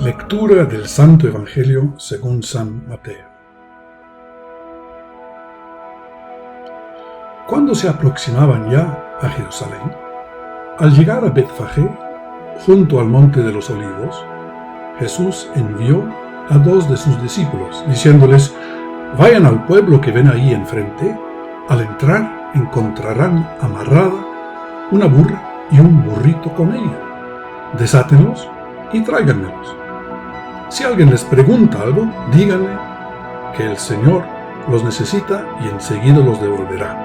Lectura del Santo Evangelio según San Mateo. Cuando se aproximaban ya a Jerusalén, al llegar a Betfagé, junto al monte de los Olivos, Jesús envió a 2 de sus discípulos, diciéndoles: vayan al pueblo que ven ahí enfrente. Al entrar encontrarán amarrada una burra y un burrito con ella. Desátenlos y tráiganmelos. Si alguien les pregunta algo, díganle que el Señor los necesita y enseguida los devolverá.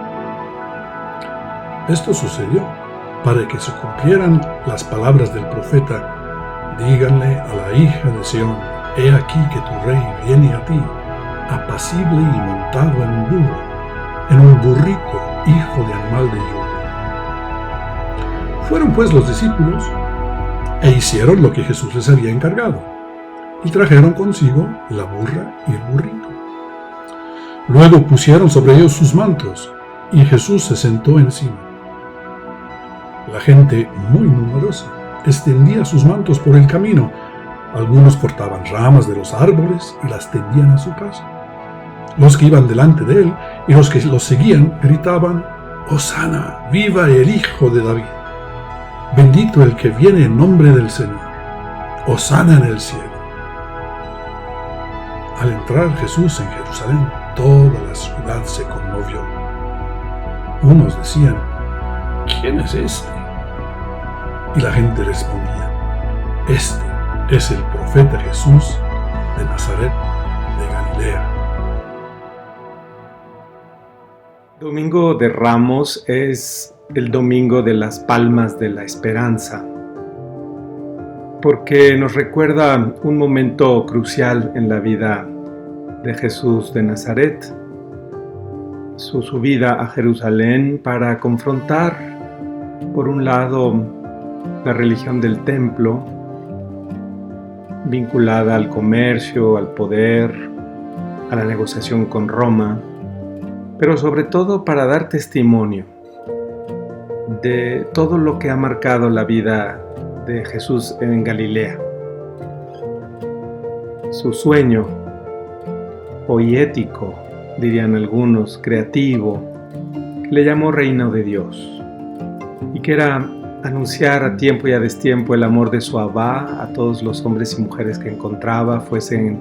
Esto sucedió para que se cumplieran las palabras del profeta: díganle a la hija de Sión, he aquí que tu rey viene a ti, apacible y montado en un burro, en un burrito, hijo de animal de yugo. Fueron pues los discípulos e hicieron lo que Jesús les había encargado, y trajeron consigo la burra y el burrito. Luego pusieron sobre ellos sus mantos, y Jesús se sentó encima. La gente, muy numerosa, extendía sus mantos por el camino. Algunos cortaban ramas de los árboles y las tendían a su paso. Los que iban delante de él y los que los seguían gritaban: «Hosana, viva el Hijo de David! Bendito el que viene en nombre del Señor. Hosana en el cielo». Al entrar Jesús en Jerusalén, toda la ciudad se conmovió. Unos decían: «¿Quién es este?». Y la gente respondía: «Este es el profeta Jesús de Nazaret de Galilea». Domingo de Ramos es el domingo de las palmas de la esperanza, porque nos recuerda un momento crucial en la vida de Jesús de Nazaret, su subida a Jerusalén para confrontar, por un lado, la religión del templo, vinculada al comercio, al poder, a la negociación con Roma, pero sobre todo para dar testimonio de todo lo que ha marcado la vida de Jesús en Galilea. Su sueño, poético, dirían algunos, creativo, que le llamó Reino de Dios, y que era anunciar a tiempo y a destiempo el amor de su Abba a todos los hombres y mujeres que encontraba, fuesen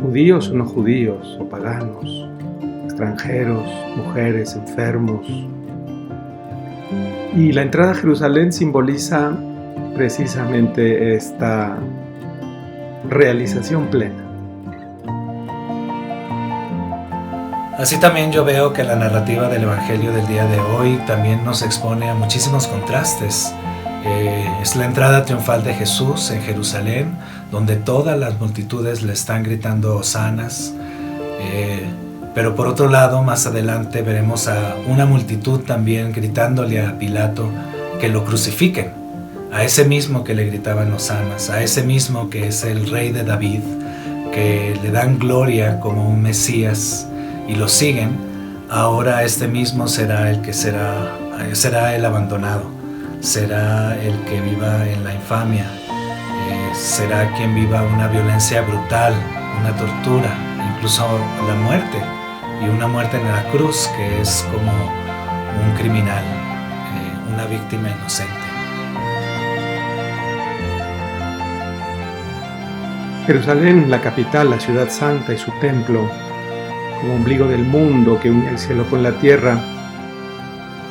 judíos o no judíos, o paganos, extranjeros, mujeres, enfermos. Y la entrada a Jerusalén simboliza precisamente esta realización plena. Así también yo veo que la narrativa del Evangelio del día de hoy también nos expone a muchísimos contrastes. Es la entrada triunfal de Jesús en Jerusalén, donde todas las multitudes le están gritando hosanas. Pero por otro lado, más adelante veremos a una multitud también gritándole a Pilato que lo crucifiquen, a ese mismo que le gritaban hosanas, a ese mismo que es el rey de David, que le dan gloria como un Mesías y lo siguen. Ahora este mismo será el que será el abandonado, será el que viva en la infamia, será quien viva una violencia brutal, una tortura, incluso la muerte, y una muerte en la cruz que es como un criminal, una víctima inocente. Jerusalén, la capital, la ciudad santa y su templo, como ombligo del mundo que une el cielo con la tierra,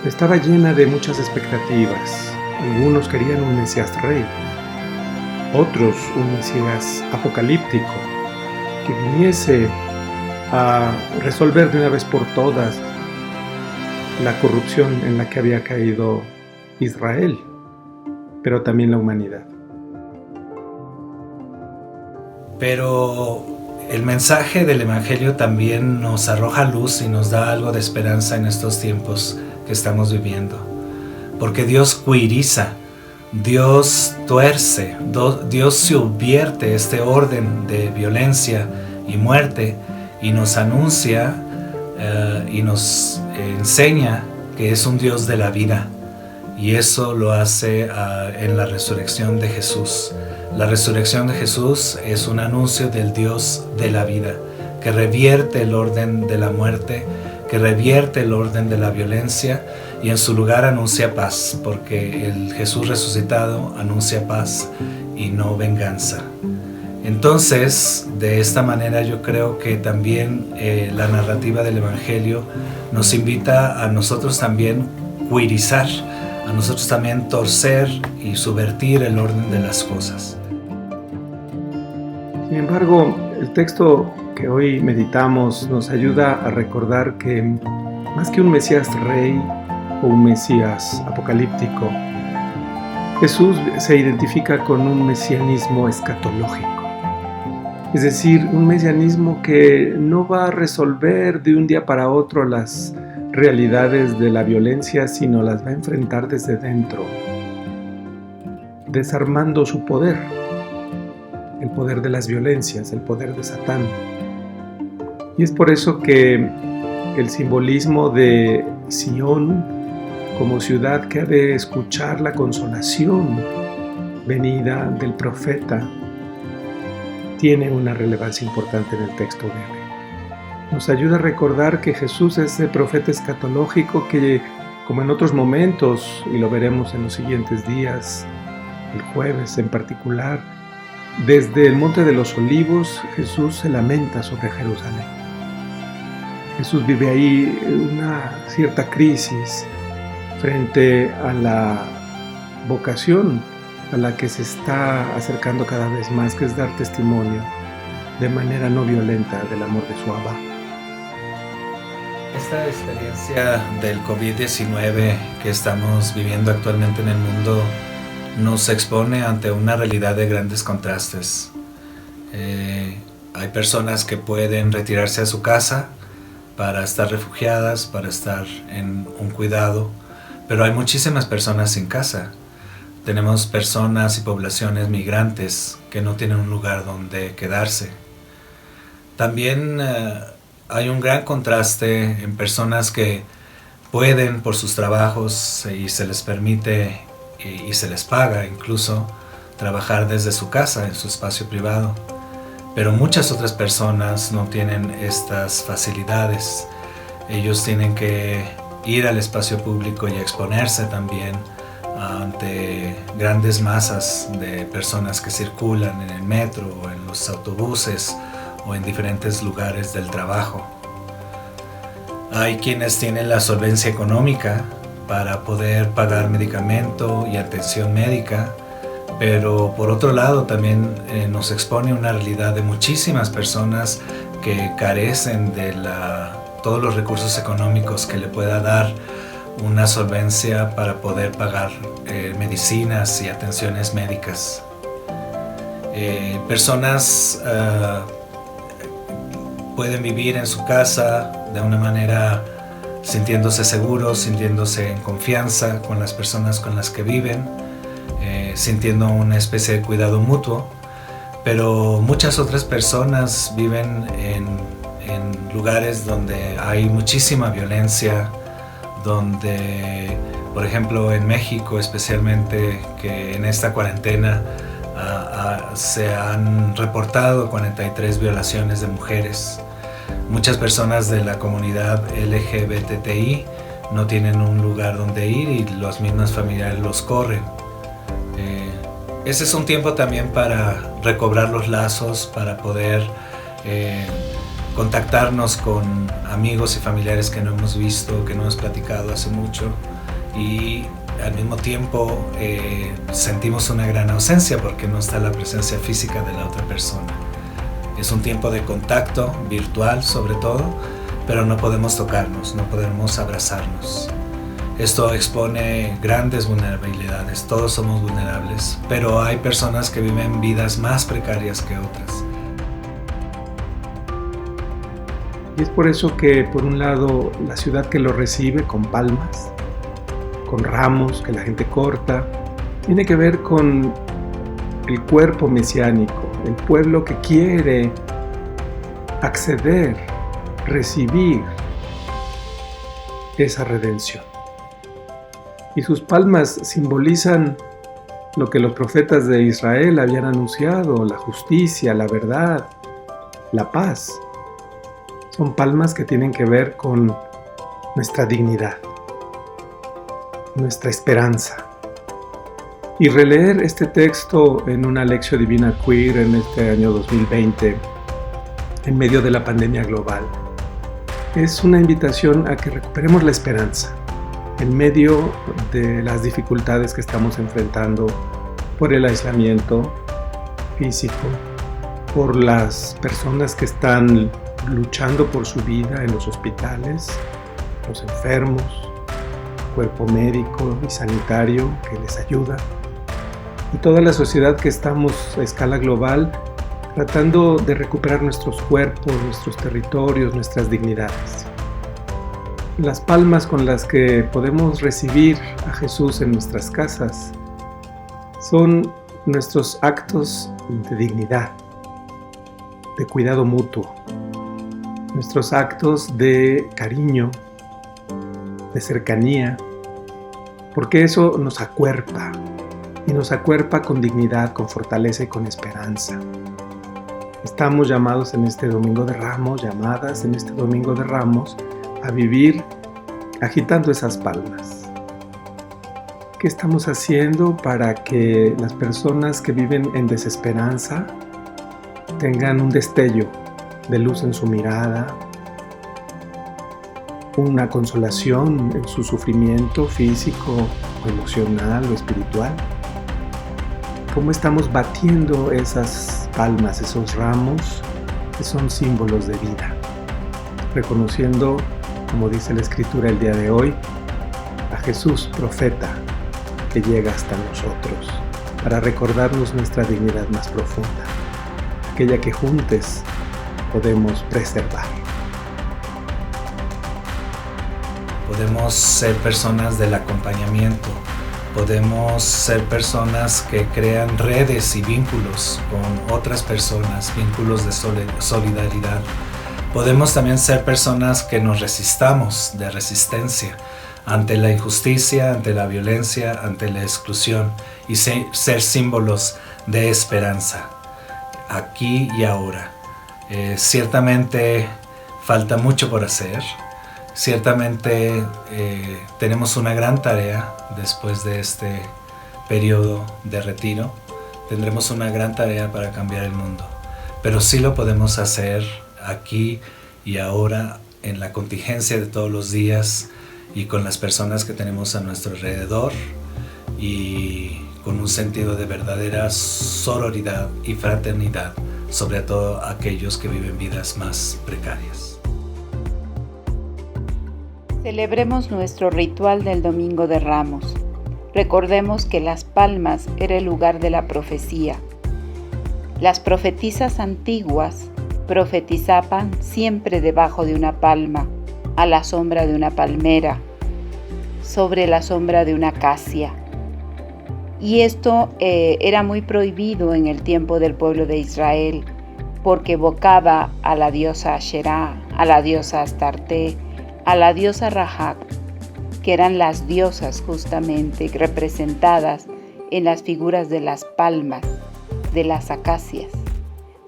estaba llena de muchas expectativas. Algunos querían un Mesías rey, otros un Mesías apocalíptico, que viniese a resolver de una vez por todas la corrupción en la que había caído Israel, pero también la humanidad. Pero el mensaje del Evangelio también nos arroja luz y nos da algo de esperanza en estos tiempos que estamos viviendo. Porque Dios cuiriza, Dios tuerce, Dios subvierte este orden de violencia y muerte y nos anuncia y nos enseña que es un Dios de la vida y eso lo hace en la resurrección de Jesús. La resurrección de Jesús es un anuncio del Dios de la vida, que revierte el orden de la muerte, que revierte el orden de la violencia y en su lugar anuncia paz, porque el Jesús resucitado anuncia paz y no venganza. Entonces, de esta manera yo creo que también la narrativa del Evangelio nos invita a nosotros también queerizar, a nosotros también torcer y subvertir el orden de las cosas. Sin embargo, el texto que hoy meditamos nos ayuda a recordar que más que un Mesías rey o un Mesías apocalíptico, Jesús se identifica con un mesianismo escatológico. Es decir, un mesianismo que no va a resolver de un día para otro las realidades de la violencia, sino las va a enfrentar desde dentro, desarmando su poder, el poder de las violencias, el poder de Satán. Y es por eso que el simbolismo de Sión como ciudad que ha de escuchar la consolación venida del profeta tiene una relevancia importante en el texto de hoy. Nos ayuda a recordar que Jesús es el profeta escatológico que, como en otros momentos, y lo veremos en los siguientes días, el jueves en particular, desde el Monte de los Olivos, Jesús se lamenta sobre Jerusalén. Jesús vive ahí una cierta crisis frente a la vocación a la que se está acercando cada vez más, que es dar testimonio de manera no violenta del amor de su Abba. Esta experiencia del COVID-19 que estamos viviendo actualmente en el mundo nos expone ante una realidad de grandes contrastes. Hay personas que pueden retirarse a su casa para estar refugiadas, para estar en un cuidado, pero hay muchísimas personas sin casa. Tenemos personas y poblaciones migrantes que no tienen un lugar donde quedarse. También hay un gran contraste en personas que pueden por sus trabajos y se les permite y se les paga incluso trabajar desde su casa, en su espacio privado. Pero muchas otras personas no tienen estas facilidades. Ellos tienen que ir al espacio público y exponerse también ante grandes masas de personas que circulan en el metro o en los autobuses o en diferentes lugares del trabajo. Hay quienes tienen la solvencia económica para poder pagar medicamento y atención médica, pero por otro lado también nos expone una realidad de muchísimas personas que carecen de todos los recursos económicos que le pueda dar una solvencia para poder pagar medicinas y atenciones médicas. Personas pueden vivir en su casa de una manera sintiéndose seguros, sintiéndose en confianza con las personas con las que viven, sintiendo una especie de cuidado mutuo, pero muchas otras personas viven en lugares donde hay muchísima violencia, donde, por ejemplo, en México especialmente, que en esta cuarentena se han reportado 43 violaciones de mujeres. Muchas personas de la comunidad LGBTI no tienen un lugar donde ir y los mismos familiares los corren. Ese es un tiempo también para recobrar los lazos, para poder contactarnos con amigos y familiares que no hemos visto, que no hemos platicado hace mucho, y al mismo tiempo sentimos una gran ausencia porque no está la presencia física de la otra persona. Es un tiempo de contacto virtual sobre todo, pero no podemos tocarnos, no podemos abrazarnos. Esto expone grandes vulnerabilidades, todos somos vulnerables, pero hay personas que viven vidas más precarias que otras. Y es por eso que, por un lado, la ciudad que lo recibe con palmas, con ramos que la gente corta, tiene que ver con el cuerpo mesiánico, el pueblo que quiere acceder, recibir esa redención. y sus palmas simbolizan lo que los profetas de Israel habían anunciado: la justicia, la verdad, la paz. Son palmas que tienen que ver con nuestra dignidad, nuestra esperanza. Y releer este texto en una Lectio Divina Queer en este año 2020, en medio de la pandemia global, es una invitación a que recuperemos la esperanza en medio de las dificultades que estamos enfrentando por el aislamiento físico, por las personas que están luchando por su vida en los hospitales, los enfermos, cuerpo médico y sanitario que les ayuda, y toda la sociedad que estamos a escala global tratando de recuperar nuestros cuerpos, nuestros territorios, nuestras dignidades. Las palmas con las que podemos recibir a Jesús en nuestras casas son nuestros actos de dignidad, de cuidado mutuo, nuestros actos de cariño, de cercanía, porque eso nos acuerpa, y nos acuerpa con dignidad, con fortaleza y con esperanza. Estamos llamados en este Domingo de Ramos, llamadas en este Domingo de Ramos, a vivir agitando esas palmas. ¿Qué estamos haciendo para que las personas que viven en desesperanza tengan un destello de luz en su mirada, una consolación en su sufrimiento físico o emocional o espiritual? ¿Cómo estamos batiendo esas palmas, esos ramos que son símbolos de vida? Reconociendo, como dice la Escritura el día de hoy, a Jesús, profeta, que llega hasta nosotros para recordarnos nuestra dignidad más profunda, aquella que juntos podemos preservar. Podemos ser personas del acompañamiento, podemos ser personas que crean redes y vínculos con otras personas, vínculos de solidaridad. Podemos también ser personas que nos resistamos, de resistencia ante la injusticia, ante la violencia, ante la exclusión, y ser símbolos de esperanza, aquí y ahora. Ciertamente falta mucho por hacer. Ciertamente tenemos una gran tarea después de este periodo de retiro. Tendremos una gran tarea para cambiar el mundo, pero sí lo podemos hacer aquí y ahora, en la contingencia de todos los días y con las personas que tenemos a nuestro alrededor, y con un sentido de verdadera sororidad y fraternidad, sobre todo aquellos que viven vidas más precarias. Celebremos nuestro ritual del Domingo de Ramos. Recordemos que Las Palmas era el lugar de la profecía. Las profetisas antiguas profetizaban siempre debajo de una palma, a la sombra de una palmera, sobre la sombra de una acacia. Y esto era muy prohibido en el tiempo del pueblo de Israel, porque evocaba a la diosa Asherá, a la diosa Astarte, a la diosa Rahab, que eran las diosas justamente representadas en las figuras de las palmas, de las acacias.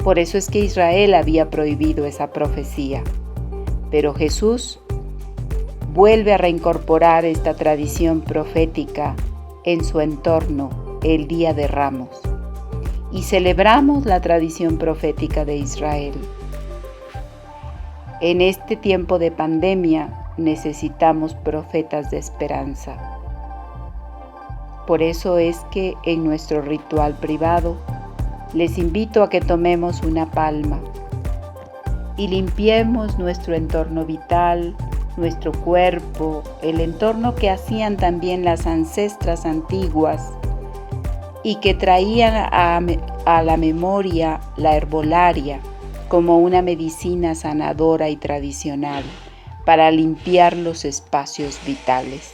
Por eso es que Israel había prohibido esa profecía. Pero Jesús vuelve a reincorporar esta tradición profética en su entorno el Día de Ramos. Y celebramos la tradición profética de Israel. En este tiempo de pandemia necesitamos profetas de esperanza. Por eso es que en nuestro ritual privado les invito a que tomemos una palma y limpiemos nuestro entorno vital, nuestro cuerpo, el entorno que hacían también las ancestras antiguas y que traían a la memoria la herbolaria como una medicina sanadora y tradicional para limpiar los espacios vitales.